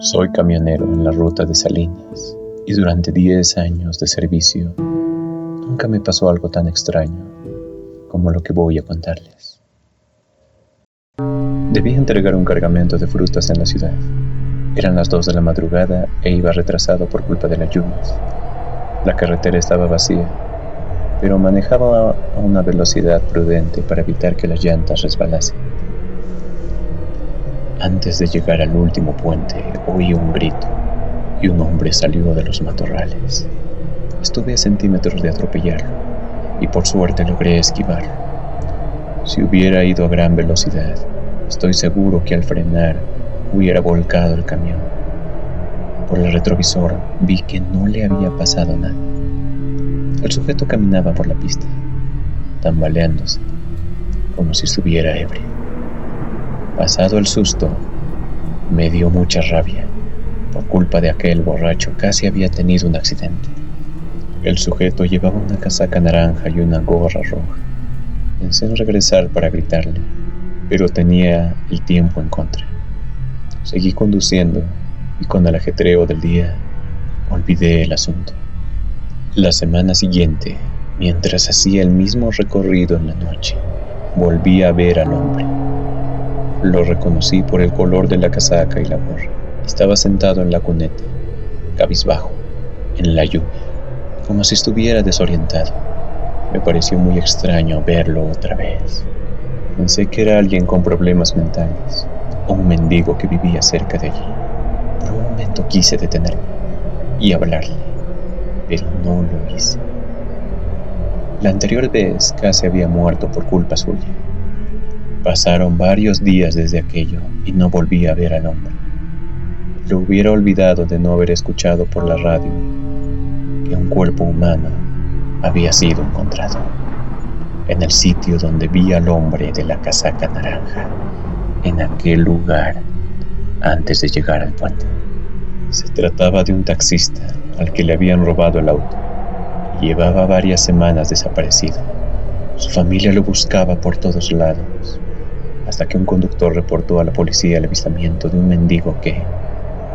Soy camionero en la ruta de Salinas y durante 10 años de servicio nunca me pasó algo tan extraño como lo que voy a contarles. Debía entregar un cargamento de frutas en la ciudad. Eran las 2 de la madrugada e iba retrasado por culpa de las lluvias. La carretera estaba vacía, pero manejaba a una velocidad prudente para evitar que las llantas resbalasen. Antes de llegar al último puente, oí un grito y un hombre salió de los matorrales. Estuve a centímetros de atropellarlo y por suerte logré esquivarlo. Si hubiera ido a gran velocidad, estoy seguro que al frenar hubiera volcado el camión. Por el retrovisor vi que no le había pasado nada. El sujeto caminaba por la pista, tambaleándose, como si estuviera ebrio. Pasado el susto, me dio mucha rabia. Por culpa de aquel borracho casi había tenido un accidente. El sujeto llevaba una casaca naranja y una gorra roja. Pensé en regresar para gritarle, pero tenía el tiempo en contra. Seguí conduciendo y con el ajetreo del día, olvidé el asunto. La semana siguiente, mientras hacía el mismo recorrido en la noche, volví a ver al hombre. Lo reconocí por el color de la casaca y la gorra. Estaba sentado en la cuneta, cabizbajo, en la lluvia, como si estuviera desorientado. Me pareció muy extraño verlo otra vez. Pensé que era alguien con problemas mentales, o un mendigo que vivía cerca de allí. Por un momento quise detenerme y hablarle, pero no lo hice. La anterior vez casi había muerto por culpa suya. Pasaron varios días desde aquello y no volví a ver al hombre. Lo hubiera olvidado de no haber escuchado por la radio que un cuerpo humano había sido encontrado en el sitio donde vi al hombre de la casaca naranja, en aquel lugar antes de llegar al puente. Se trataba de un taxista al que le habían robado el auto. Llevaba varias semanas desaparecido. Su familia lo buscaba por todos lados, hasta que un conductor reportó a la policía el avistamiento de un mendigo que,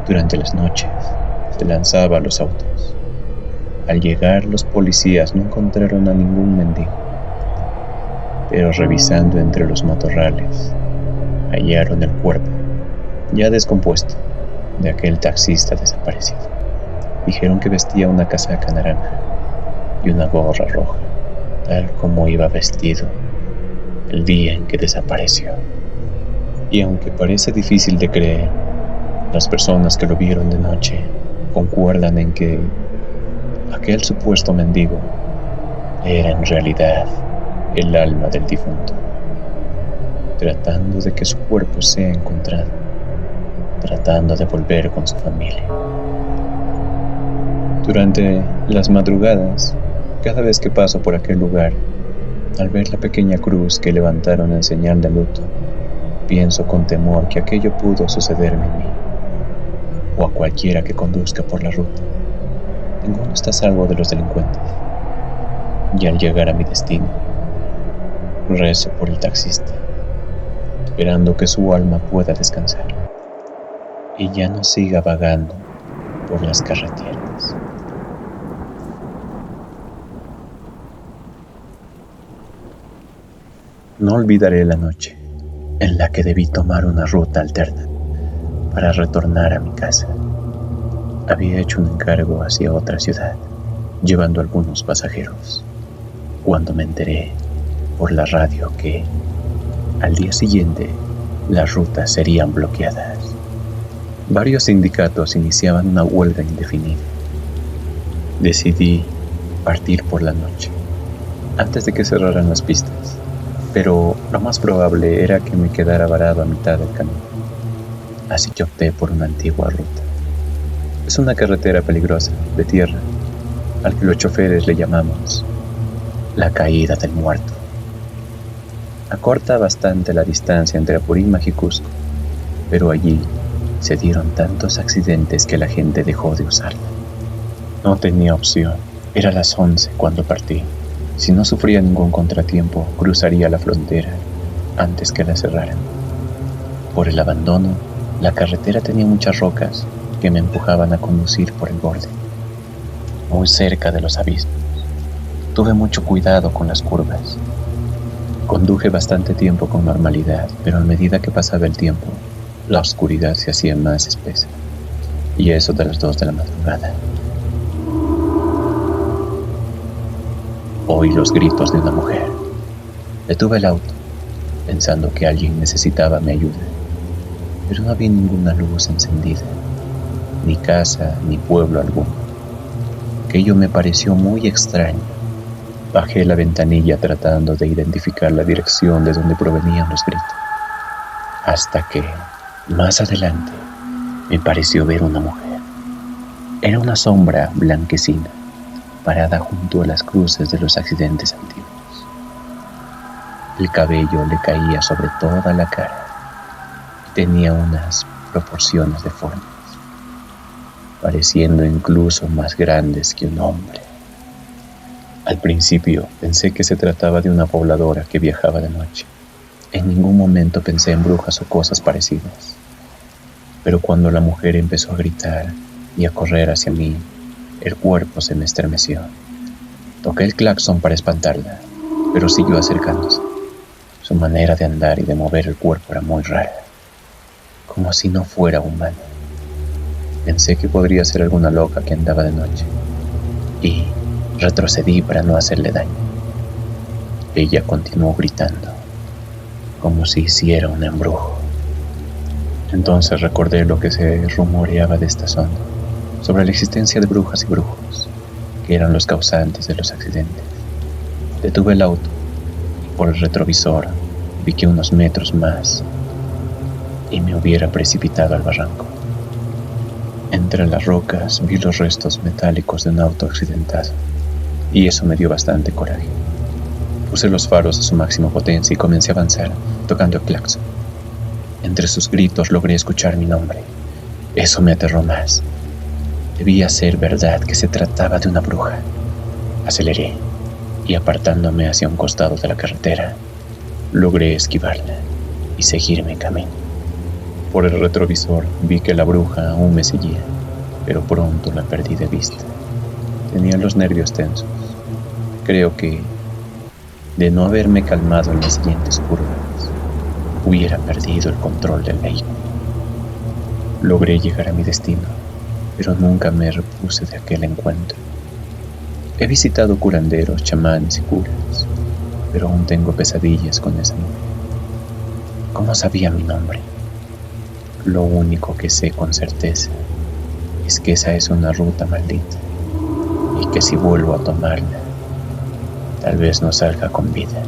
durante las noches, se lanzaba a los autos. Al llegar, los policías no encontraron a ningún mendigo, pero revisando entre los matorrales, hallaron el cuerpo, ya descompuesto, de aquel taxista desaparecido. Dijeron que vestía una casaca naranja y una gorra roja, tal como iba vestido el día en que desapareció. Y aunque parece difícil de creer, las personas que lo vieron de noche concuerdan en que aquel supuesto mendigo era en realidad el alma del difunto, tratando de que su cuerpo sea encontrado, tratando de volver con su familia. Durante las madrugadas, cada vez que paso por aquel lugar, al ver la pequeña cruz que levantaron en señal de luto, pienso con temor que aquello pudo sucederme a mí, o a cualquiera que conduzca por la ruta. Ninguno está a salvo de los delincuentes. Y al llegar a mi destino, rezo por el taxista, esperando que su alma pueda descansar y ya no siga vagando por las carreteras. No olvidaré la noche en la que debí tomar una ruta alterna para retornar a mi casa. Había hecho un encargo hacia otra ciudad, llevando algunos pasajeros, cuando me enteré por la radio que, al día siguiente, las rutas serían bloqueadas. Varios sindicatos iniciaban una huelga indefinida. Decidí partir por la noche, antes de que cerraran las pistas, pero lo más probable era que me quedara varado a mitad del camino. Así que opté por una antigua ruta. Es una carretera peligrosa, de tierra, al que los choferes le llamamos la caída del muerto. Acorta bastante la distancia entre Apurímac y Cusco, pero allí se dieron tantos accidentes que la gente dejó de usarla. No tenía opción, era las 11 cuando partí. Si no sufría ningún contratiempo, cruzaría la frontera antes que la cerraran. Por el abandono, la carretera tenía muchas rocas que me empujaban a conducir por el borde, muy cerca de los abismos. Tuve mucho cuidado con las curvas. Conduje bastante tiempo con normalidad, pero a medida que pasaba el tiempo, la oscuridad se hacía más espesa. Y eso de las 2 de la madrugada. Oí los gritos de una mujer. Detuve el auto, pensando que alguien necesitaba mi ayuda, pero no había ninguna luz encendida, ni casa, ni pueblo alguno. Aquello me pareció muy extraño. Bajé la ventanilla tratando de identificar la dirección de donde provenían los gritos, hasta que, más adelante, me pareció ver una mujer. Era una sombra blanquecina, parada junto a las cruces de los accidentes antiguos. El cabello le caía sobre toda la cara y tenía unas proporciones deformes, pareciendo incluso más grandes que un hombre. Al principio pensé que se trataba de una pobladora que viajaba de noche. En ningún momento pensé en brujas o cosas parecidas. Pero cuando la mujer empezó a gritar y a correr hacia mí, el cuerpo se me estremeció. Toqué el claxon para espantarla, pero siguió acercándose. Su manera de andar y de mover el cuerpo era muy rara, como si no fuera humana. Pensé que podría ser alguna loca que andaba de noche, y retrocedí para no hacerle daño. Ella continuó gritando, como si hiciera un embrujo. Entonces recordé lo que se rumoreaba de esta zona, sobre la existencia de brujas y brujos, que eran los causantes de los accidentes. Detuve el auto y por el retrovisor vi que unos metros más y me hubiera precipitado al barranco. Entre las rocas vi los restos metálicos de un auto accidentado, y eso me dio bastante coraje. Puse los faros a su máxima potencia y comencé a avanzar, tocando el claxon. Entre sus gritos logré escuchar mi nombre. Eso me aterró más. Debía ser verdad que se trataba de una bruja. Aceleré y, apartándome hacia un costado de la carretera, logré esquivarla y seguir mi camino. Por el retrovisor vi que la bruja aún me seguía, pero pronto la perdí de vista. Tenía los nervios tensos. Creo que, de no haberme calmado en las siguientes curvas, hubiera perdido el control del vehículo. Logré llegar a mi destino, pero nunca me repuse de aquel encuentro. He visitado curanderos, chamanes y curas, pero aún tengo pesadillas con esa mujer. ¿Cómo sabía mi nombre? Lo único que sé con certeza es que esa es una ruta maldita y que si vuelvo a tomarla, tal vez no salga con vida.